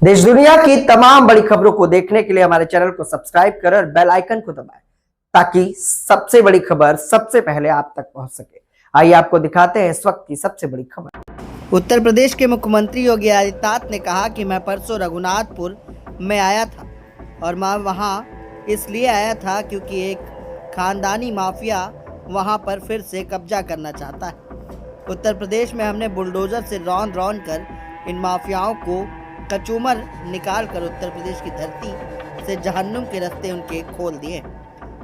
देश दुनिया की तमाम बड़ी खबरों को देखने के लिए हमारे चैनल को सब्सक्राइब करें और बेल आइकन को दबाएं ताकि सबसे बड़ी खबर सबसे पहले आप तक पहुंच सके। आइए आपको दिखाते हैं इस वक्त की सबसे बड़ी खबर। उत्तर प्रदेश के मुख्यमंत्री योगी आदित्यनाथ ने कहा कि मैं परसों रघुनाथपुर में आया था और मैं वहां इसलिए आया था क्योंकि एक खानदानी माफिया वहां पर फिर से कब्जा करना चाहता है। उत्तर प्रदेश में हमने बुलडोजर से रौंद कर इन माफियाओं को कचूमर निकाल कर उत्तर प्रदेश की धरती से जहन्नुम के रास्ते उनके खोल दिए।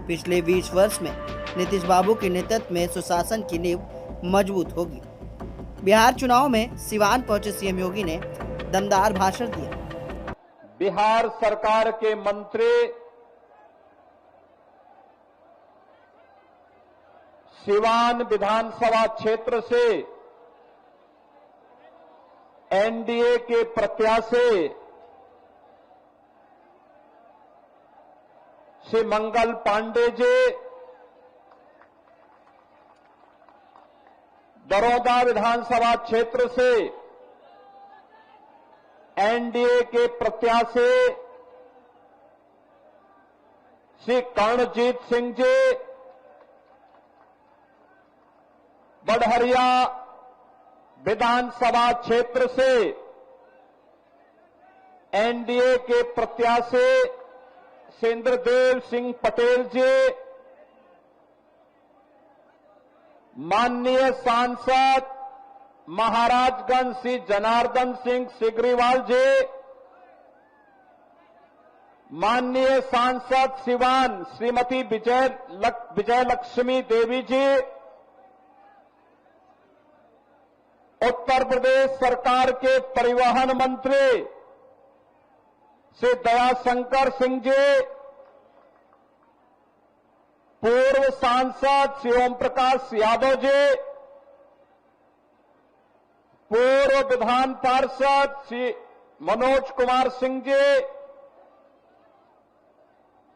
पिछले 20 वर्ष में नीतीश बाबू के नेतृत्व में सुशासन की नींव मजबूत होगी। बिहार चुनाव में सिवान पहुंचे सीएम योगी ने दमदार भाषण दिया। बिहार सरकार के मंत्री सिवान विधानसभा क्षेत्र से एनडीए के प्रत्याशी श्री मंगल पांडे जी बड़ौदा विधानसभा क्षेत्र से एनडीए के प्रत्याशी श्री कर्णजीत सिंह जी बढ़हरिया विधानसभा क्षेत्र से एनडीए के प्रत्याशी इंद्रदेव सिंह पटेल जी, माननीय सांसद महाराजगंज श्री जनार्दन सिंह सिग्रीवाल जी, माननीय सांसद सिवान श्रीमती विजयलक्ष्मी देवी जी, उत्तर प्रदेश सरकार के परिवहन मंत्री श्री दयाशंकर सिंह जी, पूर्व सांसद श्री ओम प्रकाश यादव जी, पूर्व विधान पार्षद श्री मनोज कुमार सिंह जी,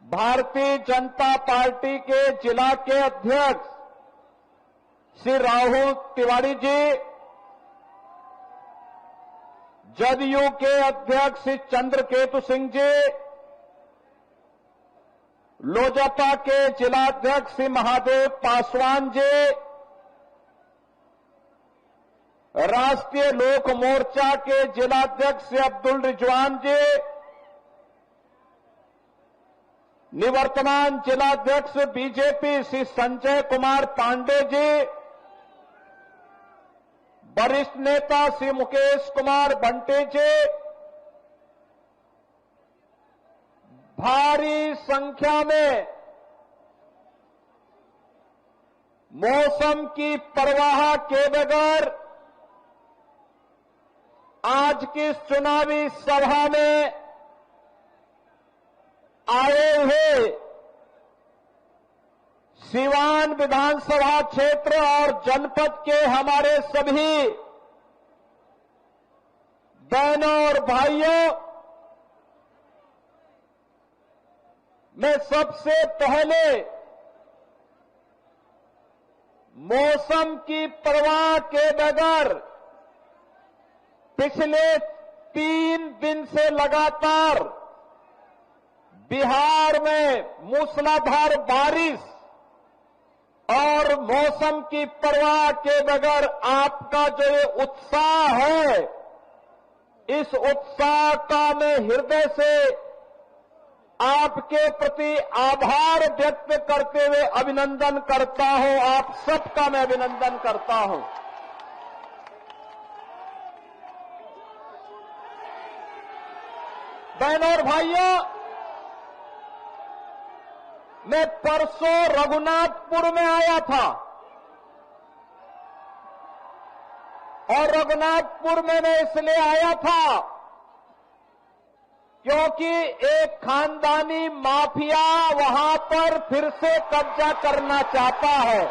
भारतीय जनता पार्टी के जिला के अध्यक्ष श्री राहुल तिवारी जी, जदयू के अध्यक्ष श्री चंद्रकेतु सिंह जी, लोजपा के जिलाध्यक्ष श्री महादेव पासवान जी, राष्ट्रीय लोक मोर्चा के जिलाध्यक्ष श्री अब्दुल रिजवान जी, निवर्तमान जिलाध्यक्ष बीजेपी श्री संजय कुमार पांडे जी, वरिष्ठ नेता श्री मुकेश कुमार बंटी जी, भारी संख्या में मौसम की परवाह के बगैर आज की चुनावी सभा में आए हुए सिवान विधानसभा क्षेत्र और जनपद के हमारे सभी बहनों और भाइयों, मैं सबसे पहले मौसम की परवाह के बगैर पिछले 3 दिन से लगातार बिहार में मूसलाधार बारिश और मौसम की परवाह के बगैर आपका जो ये उत्साह है, इस उत्साह का मैं हृदय से आपके प्रति आभार व्यक्त करते हुए अभिनंदन करता हूं। आप सबका मैं अभिनंदन करता हूं। बहनों और भाइयों, मैं परसों रघुनाथपुर में आया था और रघुनाथपुर में मैं इसलिए आया था क्योंकि एक खानदानी माफिया वहां पर फिर से कब्जा करना चाहता है।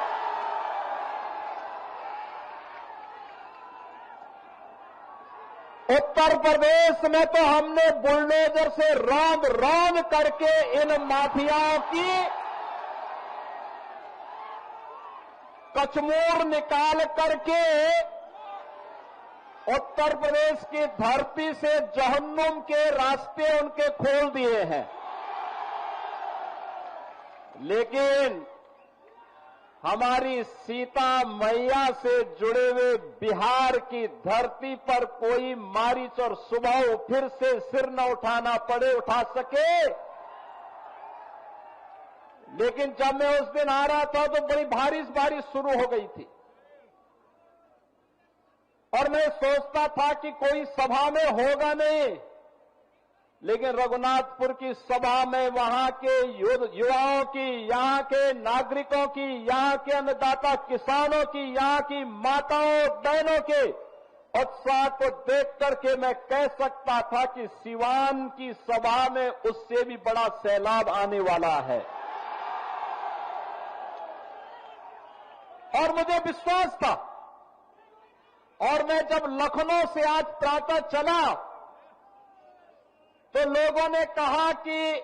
उत्तर प्रदेश में तो हमने बुलडोजर से रौंद करके इन माफियाओं की कचमूर निकाल करके उत्तर प्रदेश की धरती से जहन्नुम के रास्ते उनके खोल दिए हैं। लेकिन हमारी सीता मैया से जुड़े हुए बिहार की धरती पर कोई मारीच और सुबह फिर से सिर न उठाना पड़े, उठा सके। लेकिन जब मैं उस दिन आ रहा था तो बड़ी बारिश शुरू हो गई थी और मैं सोचता था कि कोई सभा में होगा नहीं, लेकिन रघुनाथपुर की सभा में वहां के युवाओं की, यहां के नागरिकों की, यहां के अन्नदाता किसानों की, यहां की माताओं बहनों के उत्साह को देख करके मैं कह सकता था कि सिवान की सभा में उससे भी बड़ा सैलाब आने वाला है। और मुझे विश्वास था। और मैं जब लखनऊ से आज प्रातः चला तो लोगों ने कहा कि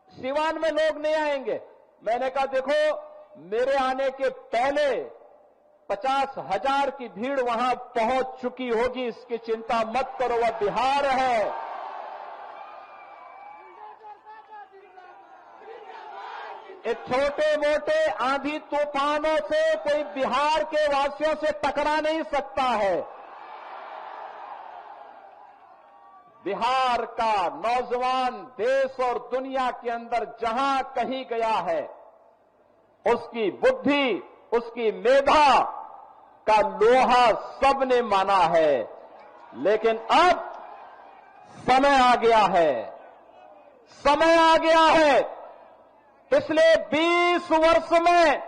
सिवान में लोग नहीं आएंगे। मैंने कहा देखो, मेरे आने के पहले 50,000 की भीड़ वहां पहुंच चुकी होगी, इसकी चिंता मत करो, वह बिहार है। ये छोटे मोटे आंधी तूफानों से कोई बिहार के वासियों से टकरा नहीं सकता है। बिहार का नौजवान देश और दुनिया के अंदर जहां कहीं गया है, उसकी बुद्धि, उसकी मेधा का लोहा सबने माना है। लेकिन अब समय आ गया है, समय आ गया है। पिछले 20 वर्ष में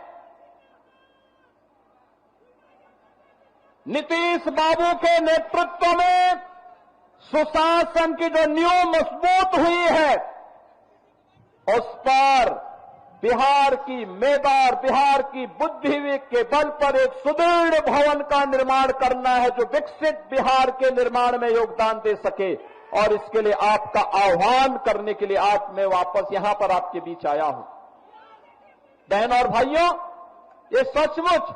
नीतीश बाबू के नेतृत्व में सुशासन की जो नींव मजबूत हुई है, उस पर बिहार की मेधा और बिहार की बुद्धि के बल पर एक सुदृढ़ भवन का निर्माण करना है, जो विकसित बिहार के निर्माण में योगदान दे सके। और इसके लिए आपका आह्वान करने के लिए आज मैं वापस यहां पर आपके बीच आया हूं। बहनों और भाइयों, ये सचमुच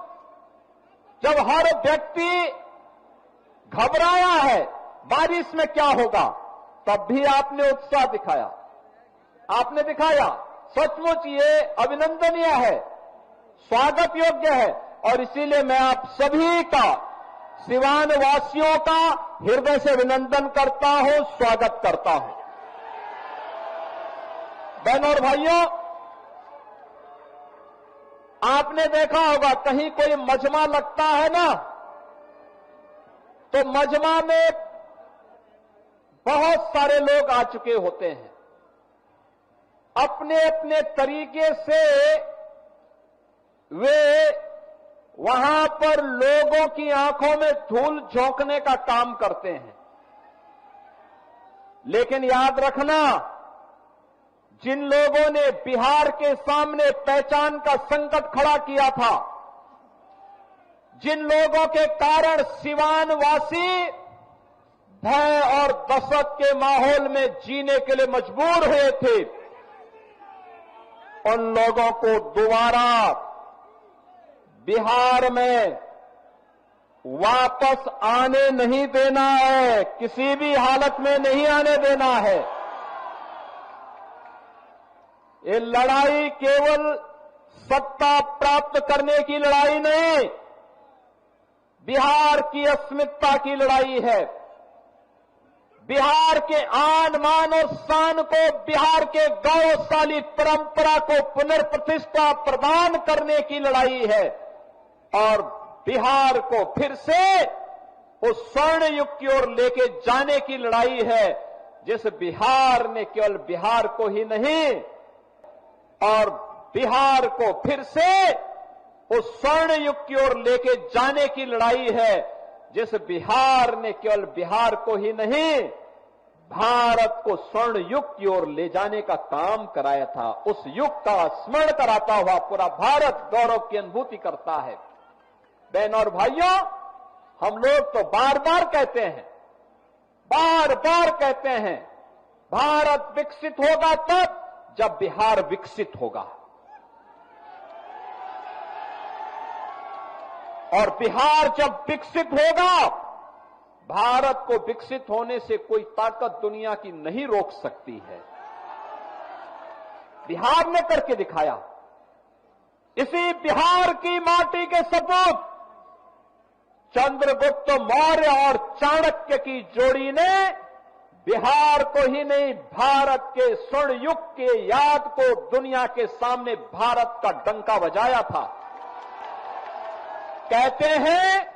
जब हर व्यक्ति घबराया है बारिश में क्या होगा, तब भी आपने उत्साह दिखाया, आपने दिखाया। सचमुच ये अभिनंदनीय है, स्वागत योग्य है। और इसीलिए मैं आप सभी का, सिवान वासियों का हृदय से अभिनंदन करता हूं, स्वागत करता हूं। बहनों और भाइयों, आपने देखा होगा कहीं कोई मजमा लगता है ना, तो मजमा में बहुत सारे लोग आ चुके होते हैं। अपने अपने तरीके से वे वहां पर लोगों की आंखों में धूल झोंकने का काम करते हैं। लेकिन याद रखना, जिन लोगों ने बिहार के सामने पहचान का संकट खड़ा किया था, जिन लोगों के कारण सिवान वासी भय और दहशत के माहौल में जीने के लिए मजबूर हुए थे, उन लोगों को दोबारा बिहार में वापस आने नहीं देना है, किसी भी हालत में नहीं आने देना है। ये लड़ाई केवल सत्ता प्राप्त करने की लड़ाई नहीं, बिहार की अस्मिता की लड़ाई है। बिहार के आन मान और शान को, बिहार के गौरवशाली परंपरा को पुनर्प्रतिष्ठा प्रदान करने की लड़ाई है। और बिहार को फिर से उस स्वर्ण युग की ओर लेके जाने की लड़ाई है, जिस बिहार ने केवल बिहार को ही नहीं, और बिहार को फिर से उस स्वर्ण युग की ओर लेके जाने की लड़ाई है, जिस बिहार ने केवल बिहार को ही नहीं, भारत को स्वर्ण युग की ओर ले जाने का काम कराया था। उस युग का स्मरण कराता हुआ पूरा भारत गौरव की अनुभूति करता है। बहनों और भाइयों, हम लोग तो बार बार कहते हैं, भारत विकसित होगा तब जब बिहार विकसित होगा। और बिहार जब विकसित होगा, भारत को विकसित होने से कोई ताकत दुनिया की नहीं रोक सकती है। बिहार ने करके दिखाया। इसी बिहार की माटी के सपूत चंद्रगुप्त मौर्य और चाणक्य की जोड़ी ने बिहार को ही नहीं, भारत के स्वर्ण युग के याद को दुनिया के सामने भारत का डंका बजाया था। कहते हैं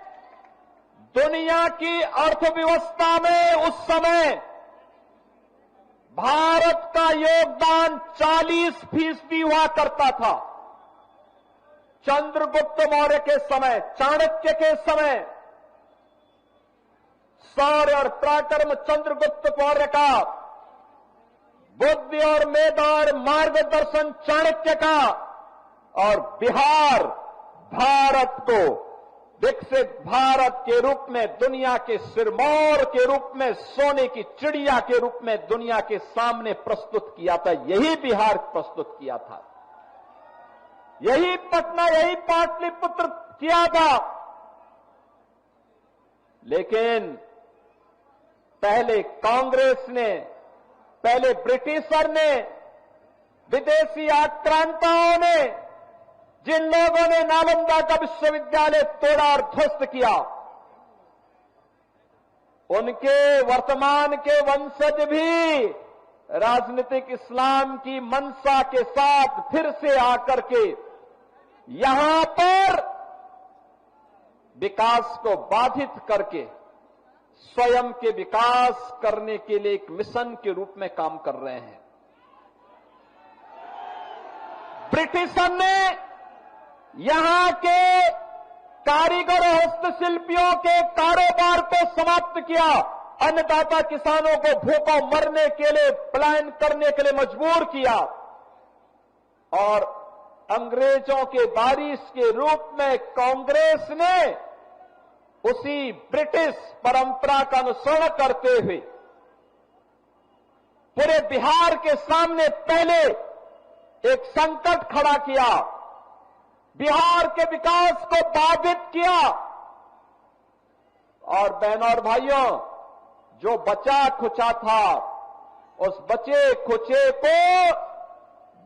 दुनिया की अर्थव्यवस्था में उस समय भारत का योगदान 40% हुआ करता था। चंद्रगुप्त मौर्य के समय, चाणक्य के समय, शौर्य और पराक्रम चंद्रगुप्त मौर्य का, बुद्धि और मेधा और मार्गदर्शन चाणक्य का, और बिहार भारत को विकसित भारत के रूप में, दुनिया के सिरमौर के रूप में, सोने की चिड़िया के रूप में दुनिया के सामने प्रस्तुत किया था। यही बिहार प्रस्तुत किया था, यही पटना, यही पाटलिपुत्र किया था। लेकिन पहले कांग्रेस ने, पहले ब्रिटिशर ने, विदेशी आक्रांताओं ने, जिन लोगों ने नालंदा का विश्वविद्यालय तोड़ा और ध्वस्त किया, उनके वर्तमान के वंशज भी राजनीतिक इस्लाम की मंशा के साथ फिर से आकर के यहां पर विकास को बाधित करके स्वयं के विकास करने के लिए एक मिशन के रूप में काम कर रहे हैं। ब्रिटिशर ने यहां के कारीगर और हस्तशिल्पियों के कारोबार को समाप्त किया, अन्नदाता किसानों को भूखों मरने के लिए, पलायन करने के लिए मजबूर किया, और अंग्रेजों के वारिस के रूप में कांग्रेस ने उसी ब्रिटिश परंपरा का अनुसरण करते हुए पूरे बिहार के सामने पहले एक संकट खड़ा किया, बिहार के विकास को बाधित किया। और बहनों और भाइयों, जो बचा खुचा था, उस बचे खुचे को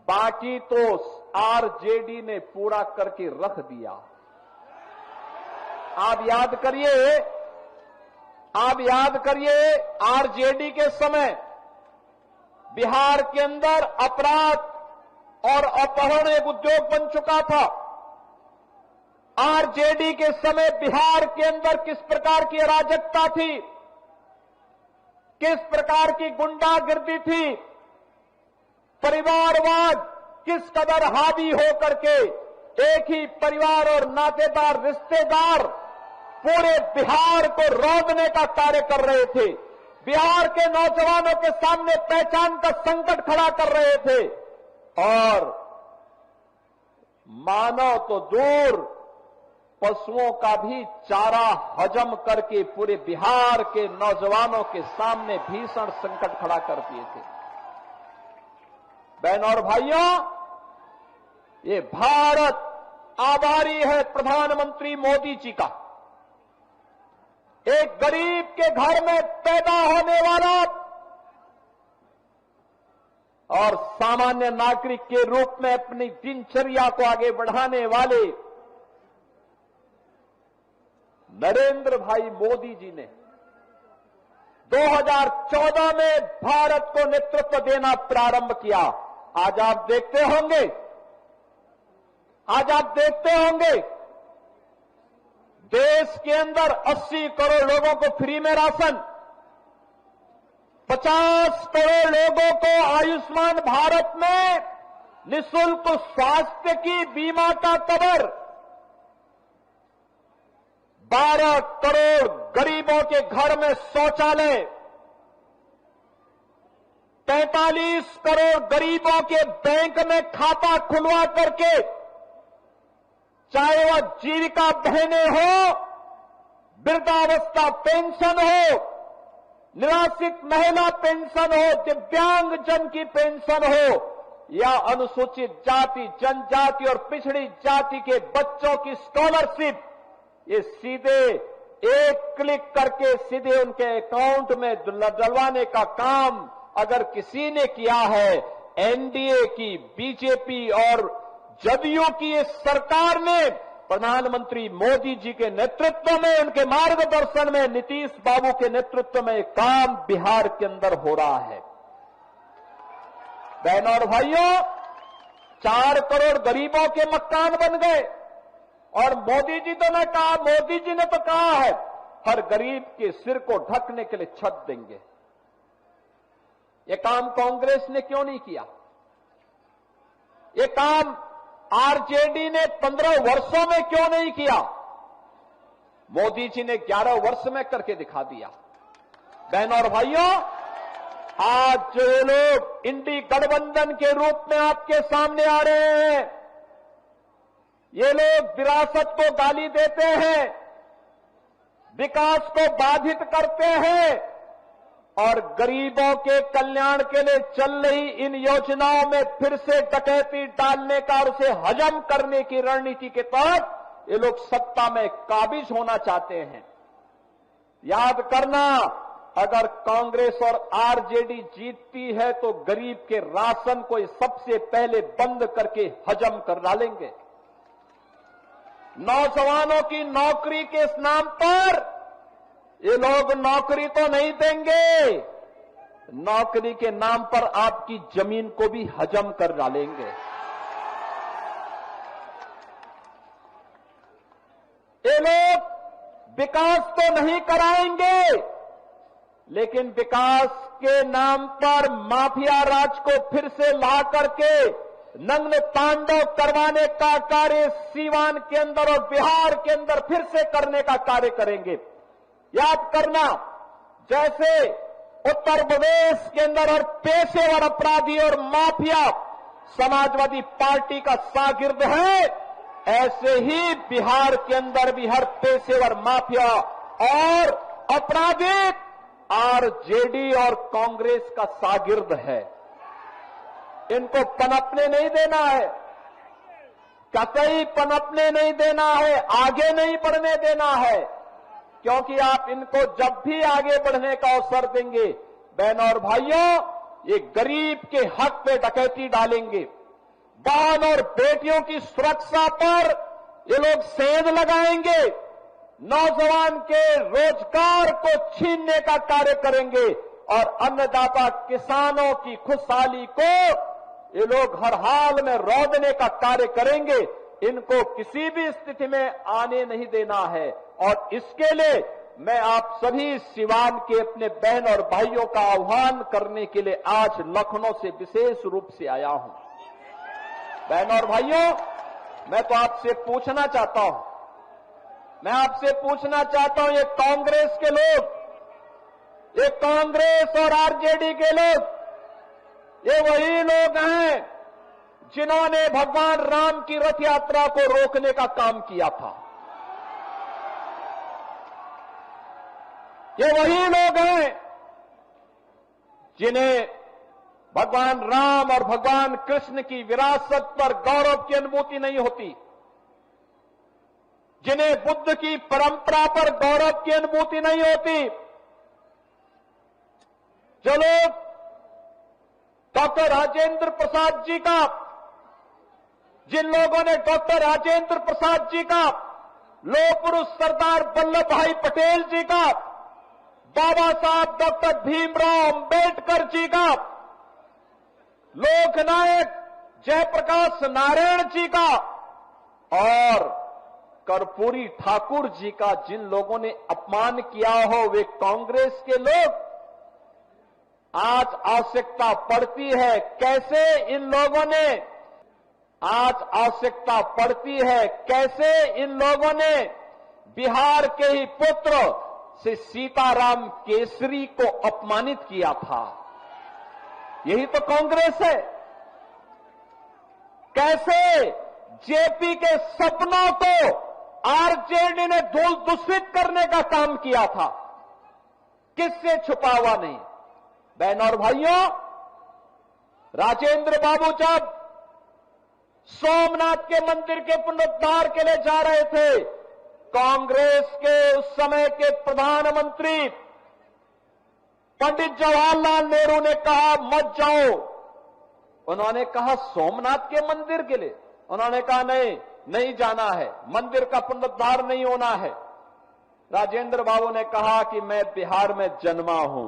बाकी तो आरजेडी ने पूरा करके रख दिया। आप याद करिए आरजेडी के समय बिहार के अंदर अपराध और अपहरण एक उद्योग बन चुका था। आरजेडी के समय बिहार के अंदर किस प्रकार की अराजकता थी, किस प्रकार की गुंडागिर्दी थी, परिवारवाद किस कदर हावी होकर के एक ही परिवार और नातेदार रिश्तेदार पूरे बिहार को रौंदने का कार्य कर रहे थे, बिहार के नौजवानों के सामने पहचान का संकट खड़ा कर रहे थे, और मानव तो दूर पशुओं का भी चारा हजम करके पूरे बिहार के नौजवानों के सामने भीषण संकट खड़ा कर दिए थे। बहनों और भाइयों, ये भारत आभारी है प्रधानमंत्री मोदी जी का। एक गरीब के घर में पैदा होने वाला और सामान्य नागरिक के रूप में अपनी दिनचर्या को आगे बढ़ाने वाले नरेंद्र भाई मोदी जी ने 2014 में भारत को नेतृत्व देना प्रारंभ किया। आज आप देखते होंगे देश के अंदर 80 करोड़ लोगों को फ्री में राशन, 50 करोड़ लोगों को आयुष्मान भारत में निःशुल्क स्वास्थ्य की बीमा का कवर, 12 करोड़ गरीबों के घर में शौचालय, 45 करोड़ गरीबों के बैंक में खाता खुलवा करके, चाहे वह जीविका बहनें हो, वृद्धावस्था पेंशन हो, निराश्रित महिला पेंशन हो, दिव्यांग जन की पेंशन हो, या अनुसूचित जाति, जनजाति और पिछड़ी जाति के बच्चों की स्कॉलरशिप, ये सीधे एक क्लिक करके सीधे उनके अकाउंट में डलवाने का काम अगर किसी ने किया है, एनडीए की, बीजेपी और जदयू की इस सरकार ने, प्रधानमंत्री मोदी जी के नेतृत्व में, उनके मार्गदर्शन में, नीतीश बाबू के नेतृत्व में काम बिहार के अंदर हो रहा है। बहनों और भाइयों, 4 करोड़ गरीबों के मकान बन गए और मोदी जी ने तो कहा है हर गरीब के सिर को ढकने के लिए छत देंगे। यह काम कांग्रेस ने क्यों नहीं किया? यह काम आरजेडी ने 15 वर्षों में क्यों नहीं किया? मोदी जी ने 11 वर्ष में करके दिखा दिया। बहनों और भाइयों, आज जो ये लोग इंडी गठबंधन के रूप में आपके सामने आ रहे हैं, ये लोग विरासत को गाली देते हैं, विकास को बाधित करते हैं और गरीबों के कल्याण के लिए चल रही इन योजनाओं में फिर से डकैती डालने का और उसे हजम करने की रणनीति के तहत ये लोग सत्ता में काबिज होना चाहते हैं। याद करना, अगर कांग्रेस और आरजेडी जीतती है तो गरीब के राशन को ये सबसे पहले बंद करके हजम कर डालेंगे। नौजवानों की नौकरी के इस नाम पर ये लोग नौकरी तो नहीं देंगे, नौकरी के नाम पर आपकी जमीन को भी हजम कर डालेंगे। ये लोग विकास तो नहीं कराएंगे, लेकिन विकास के नाम पर माफिया राज को फिर से ला करके नग्न तांडव करवाने का कार्य सीवान के अंदर और बिहार के अंदर फिर से करने का कार्य करेंगे। याद करना, जैसे उत्तर प्रदेश के अंदर और पेशेवर अपराधी और माफिया समाजवादी पार्टी का शागिर्द है, ऐसे ही बिहार के अंदर भी हर पेशेवर माफिया और अपराधी आरजेडी और कांग्रेस का शागिर्द है। इनको पनपने नहीं देना है, कतई पनपने नहीं देना है, आगे नहीं बढ़ने देना है, क्योंकि आप इनको जब भी आगे बढ़ने का अवसर देंगे, बहनों और भाइयों, ये गरीब के हक पे डकैती डालेंगे। बहन और बेटियों की सुरक्षा पर ये लोग सेंध लगाएंगे, नौजवान के रोजगार को छीनने का कार्य करेंगे और अन्नदाता किसानों की खुशहाली को ये लोग हर हाल में रौंदने का कार्य करेंगे। इनको किसी भी स्थिति में आने नहीं देना है और इसके लिए मैं आप सभी सिवान के अपने बहन और भाइयों का आह्वान करने के लिए आज लखनऊ से विशेष रूप से आया हूं। बहनों और भाइयों, मैं तो आपसे पूछना चाहता हूं, ये कांग्रेस के लोग, ये कांग्रेस और आरजेडी के लोग, ये वही लोग हैं जिन्होंने भगवान राम की रथ यात्रा को रोकने का काम किया था। ये वही लोग हैं जिन्हें भगवान राम और भगवान कृष्ण की विरासत पर गौरव की अनुभूति नहीं होती, जिन्हें बुद्ध की परंपरा पर गौरव की अनुभूति नहीं होती, जो लोग डॉक्टर राजेंद्र प्रसाद जी का, जिन लोगों ने डॉक्टर राजेंद्र प्रसाद जी का, लौह पुरुष सरदार वल्लभ भाई पटेल जी का, बाबा साहब डॉक्टर भीमराव अंबेडकर जी का, लोकनायक जयप्रकाश नारायण जी का और कर्पूरी ठाकुर जी का जिन लोगों ने अपमान किया हो, वे कांग्रेस के लोग। आज आवश्यकता पड़ती है कैसे इन लोगों ने बिहार के ही पुत्र से सीताराम केसरी को अपमानित किया था। यही तो कांग्रेस है। कैसे जेपी के सपनों को आरजेडी ने धूल दूषित करने का काम किया था, किससे छुपा हुआ नहीं। बहनों और भाइयों, राजेंद्र बाबू जब सोमनाथ के मंदिर के पुनरुद्धार के लिए जा रहे थे कांग्रेस के उस समय के प्रधानमंत्री पंडित जवाहरलाल नेहरू ने कहा मत जाओ। उन्होंने कहा सोमनाथ के मंदिर के लिए, उन्होंने कहा नहीं जाना है, मंदिर का पुनरुद्धार नहीं होना है। राजेंद्र बाबू ने कहा कि मैं बिहार में जन्मा हूं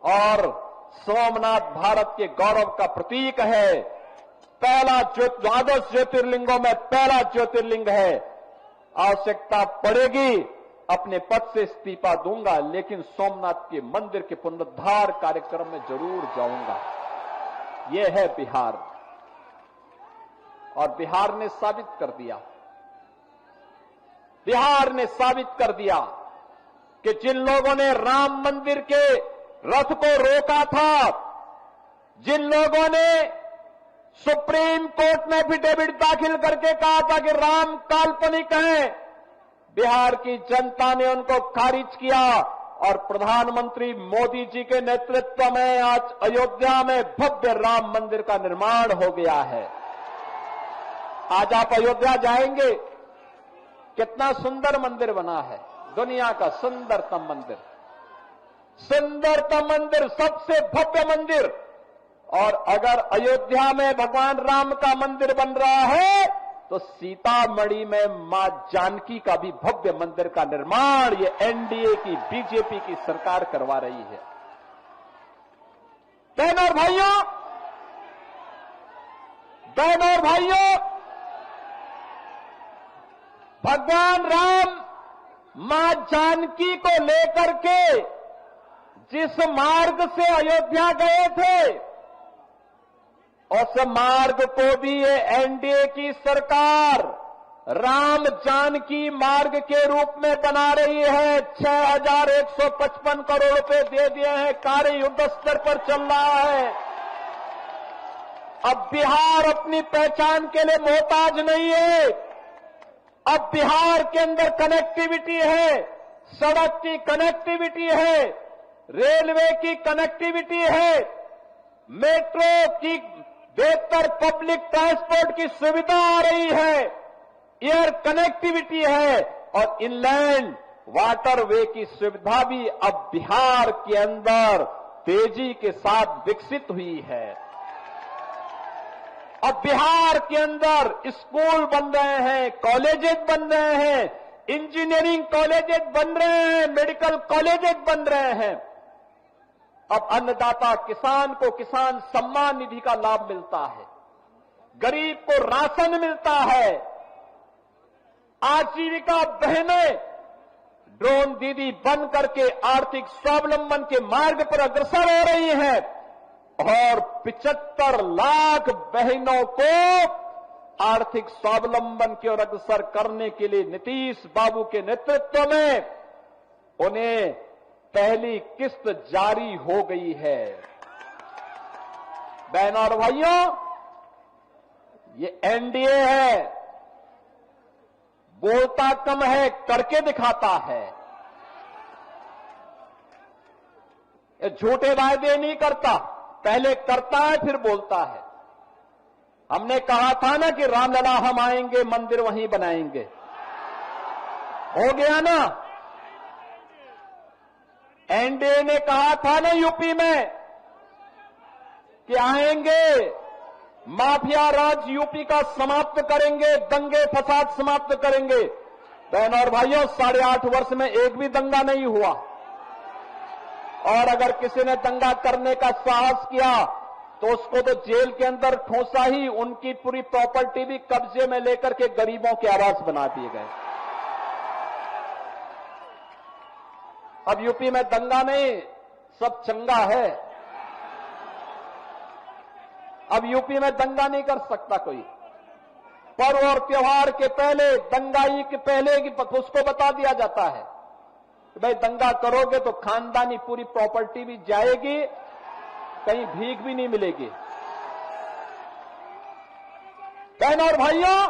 और सोमनाथ भारत के गौरव का प्रतीक है, पहला द्वादश ज्योतिर्लिंगों में पहला ज्योतिर्लिंग है। आवश्यकता पड़ेगी अपने पद से इस्तीफा दूंगा, लेकिन सोमनाथ के मंदिर के पुनरुद्धार कार्यक्रम में जरूर जाऊंगा। यह है बिहार, और बिहार ने साबित कर दिया, बिहार ने साबित कर दिया कि जिन लोगों ने राम मंदिर के रथ को रोका था, जिन लोगों ने सुप्रीम कोर्ट में एफिडेविट दाखिल करके कहा था कि राम काल्पनिक है, बिहार की जनता ने उनको खारिज किया और प्रधानमंत्री मोदी जी के नेतृत्व में आज अयोध्या में भव्य राम मंदिर का निर्माण हो गया है। आज आप अयोध्या जाएंगे, कितना सुंदर मंदिर बना है, दुनिया का सुंदरतम मंदिर, सुंदरतम मंदिर, सबसे भव्य मंदिर। और अगर अयोध्या में भगवान राम का मंदिर बन रहा है तो सीतामढ़ी में मां जानकी का भी भव्य मंदिर का निर्माण ये एनडीए की, बीजेपी की सरकार करवा रही है। बहनों और भाइयों, भगवान राम मां जानकी को लेकर के जिस मार्ग से अयोध्या गए थे, उस मार्ग को भी ये एनडीए की सरकार राम जानकी मार्ग के रूप में बना रही है। 6155 करोड़ रुपए दे दिए हैं, कार्य युद्ध स्तर पर चल रहा है। अब बिहार अपनी पहचान के लिए मोहताज नहीं है। अब बिहार के अंदर कनेक्टिविटी है, सड़क की कनेक्टिविटी है, रेलवे की कनेक्टिविटी है, मेट्रो की बेहतर पब्लिक ट्रांसपोर्ट की सुविधा आ रही है, एयर कनेक्टिविटी है और इनलैंड वाटरवे की सुविधा भी अब बिहार के अंदर तेजी के साथ विकसित हुई है। अब बिहार के अंदर स्कूल बन रहे हैं, कॉलेजेस बन रहे हैं, इंजीनियरिंग कॉलेजेस बन रहे हैं, मेडिकल कॉलेजेस बन रहे हैं। अब अन्नदाता किसान को किसान सम्मान निधि का लाभ मिलता है, गरीब को राशन मिलता है, आजीविका बहनें ड्रोन दीदी बन करके आर्थिक स्वावलंबन के मार्ग पर अग्रसर हो रही हैं और 75 लाख बहनों को आर्थिक स्वावलंबन की ओर अग्रसर करने के लिए नीतीश बाबू के नेतृत्व में उन्हें पहली किस्त जारी हो गई है। बहनों और भाइयों, ये एनडीए है, बोलता कम है, करके दिखाता है। ये झूठे वायदे नहीं करता, पहले करता है फिर बोलता है। हमने कहा था ना कि रामलला हम आएंगे, मंदिर वहीं बनाएंगे, हो गया ना। एनडीए ने कहा था ना यूपी में कि आएंगे, माफिया राज यूपी का समाप्त करेंगे, दंगे फसाद समाप्त करेंगे। बहनों और भाइयों, 8.5 वर्ष में एक भी दंगा नहीं हुआ, और अगर किसी ने दंगा करने का साहस किया तो उसको तो जेल के अंदर ठोसा ही, उनकी पूरी प्रॉपर्टी भी कब्जे में लेकर के गरीबों के आवास बना दिए गए। अब यूपी में दंगा नहीं, सब चंगा है। अब यूपी में दंगा नहीं कर सकता कोई। पर्व और त्योहार के पहले, दंगाई के पहले की उसको बता दिया जाता है कि भाई दंगा करोगे तो खानदानी पूरी प्रॉपर्टी भी जाएगी, कहीं भीख भी नहीं मिलेगी। बहनों और भाइयों,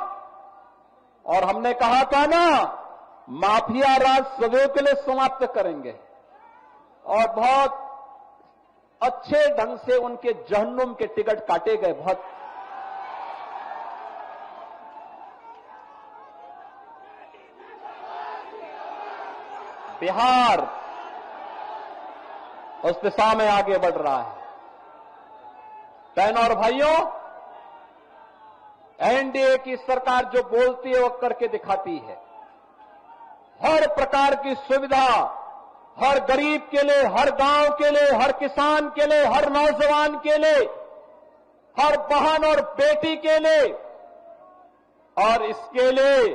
और हमने कहा था ना, माफिया राज सदैव के लिए समाप्त करेंगे और बहुत अच्छे ढंग से उनके जहन्नुम के टिकट काटे गए। बहुत बिहार उस दिशा में आगे बढ़ रहा है। बहनों और भाइयों, एनडीए की सरकार जो बोलती है वो करके दिखाती है। हर प्रकार की सुविधा हर गरीब के लिए, हर गांव के लिए, हर किसान के लिए, हर नौजवान के लिए, हर बहन और बेटी के लिए, और इसके लिए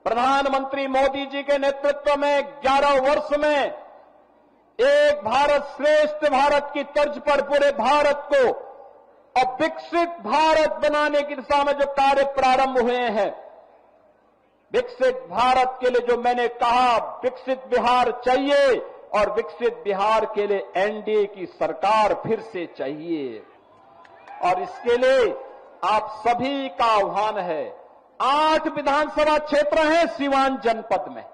प्रधानमंत्री मोदी जी के नेतृत्व में 11 वर्ष में एक भारत श्रेष्ठ भारत की तर्ज पर पूरे भारत को अब विकसित भारत बनाने की दिशा में जो कार्य प्रारंभ हुए हैं, विकसित भारत के लिए जो मैंने कहा विकसित बिहार चाहिए, और विकसित बिहार के लिए एनडीए की सरकार फिर से चाहिए। और इसके लिए आप सभी का आह्वान है। 8 विधानसभा क्षेत्र हैं सीवान जनपद में,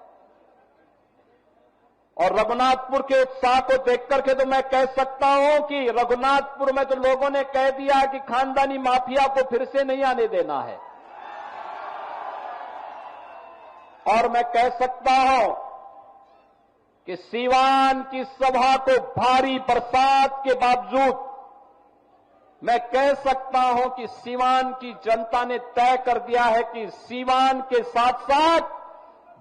और रघुनाथपुर के उत्साह को देख करके तो मैं कह सकता हूं कि रघुनाथपुर में तो लोगों ने कह दिया कि खानदानी माफिया को फिर से नहीं आने देना है। और मैं कह सकता हूं कि सीवान की सभा को भारी बरसात के बावजूद मैं कह सकता हूं कि सीवान की जनता ने तय कर दिया है कि सीवान के साथ साथ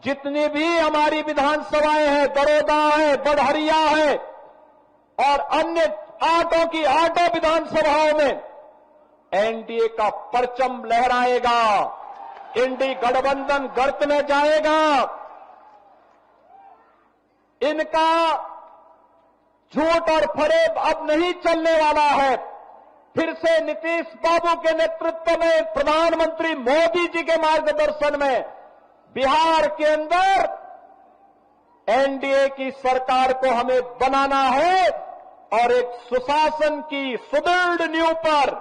जितनी भी हमारी विधानसभाएं हैं, दरोदा है, बड़हरिया है और अन्य 8 विधानसभाओं में एनडीए का परचम लहराएगा, इंडी गठबंधन गर्त में जाएगा। इनका झूठ और फरेब अब नहीं चलने वाला है। फिर से नीतीश बाबू के नेतृत्व में, प्रधानमंत्री मोदी जी के मार्गदर्शन में बिहार के अंदर एनडीए की सरकार को हमें बनाना है और एक सुशासन की सुदृढ़ नींव पर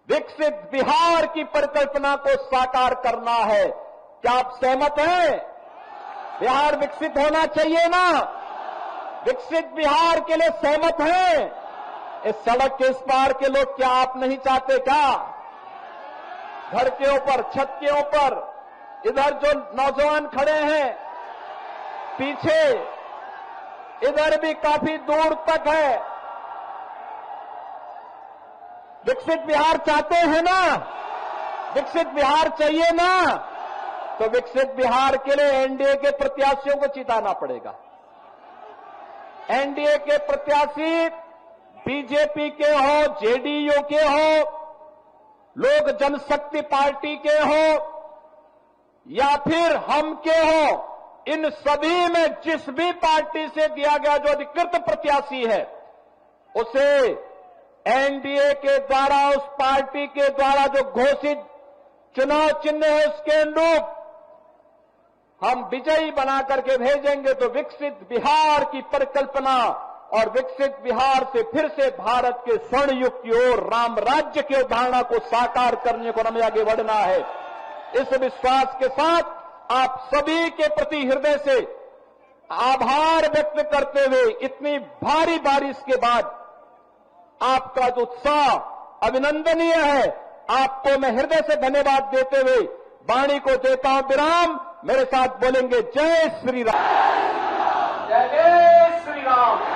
विकसित बिहार की परिकल्पना को साकार करना है। क्या आप सहमत हैं? बिहार विकसित होना चाहिए ना? विकसित बिहार के लिए सहमत हैं? इस सड़क के इस पार के लोग क्या आप नहीं चाहते क्या? घर के ऊपर, छत के ऊपर, इधर जो नौजवान खड़े हैं पीछे, इधर भी काफी दूर तक है। विकसित बिहार चाहते हैं ना? विकसित बिहार चाहिए ना? तो विकसित बिहार के लिए एनडीए के प्रत्याशियों को जिताना पड़ेगा। एनडीए के प्रत्याशी बीजेपी के हो, जेडीयू के हो, लोक जनशक्ति पार्टी के हो या फिर हम के हो, इन सभी में जिस भी पार्टी से दिया गया जो अधिकृत प्रत्याशी है उसे एनडीए के द्वारा, उस पार्टी के द्वारा जो घोषित चुनाव चिन्ह है उसके अनुरूप हम विजयी बना करके भेजेंगे। तो विकसित बिहार की परिकल्पना और विकसित बिहार से फिर से भारत के स्वर्ण युग की ओर, राम राज्य की अवधारणा को साकार करने को हमें आगे बढ़ना है। इस विश्वास के साथ आप सभी के प्रति हृदय से आभार व्यक्त करते हुए, इतनी भारी बारिश के बाद आपका जो उत्साह अभिनंदनीय है, आपको मैं हृदय से धन्यवाद देते हुए वाणी को देता हूं विराम। मेरे साथ बोलेंगे जय श्री राम। जय श्री राम।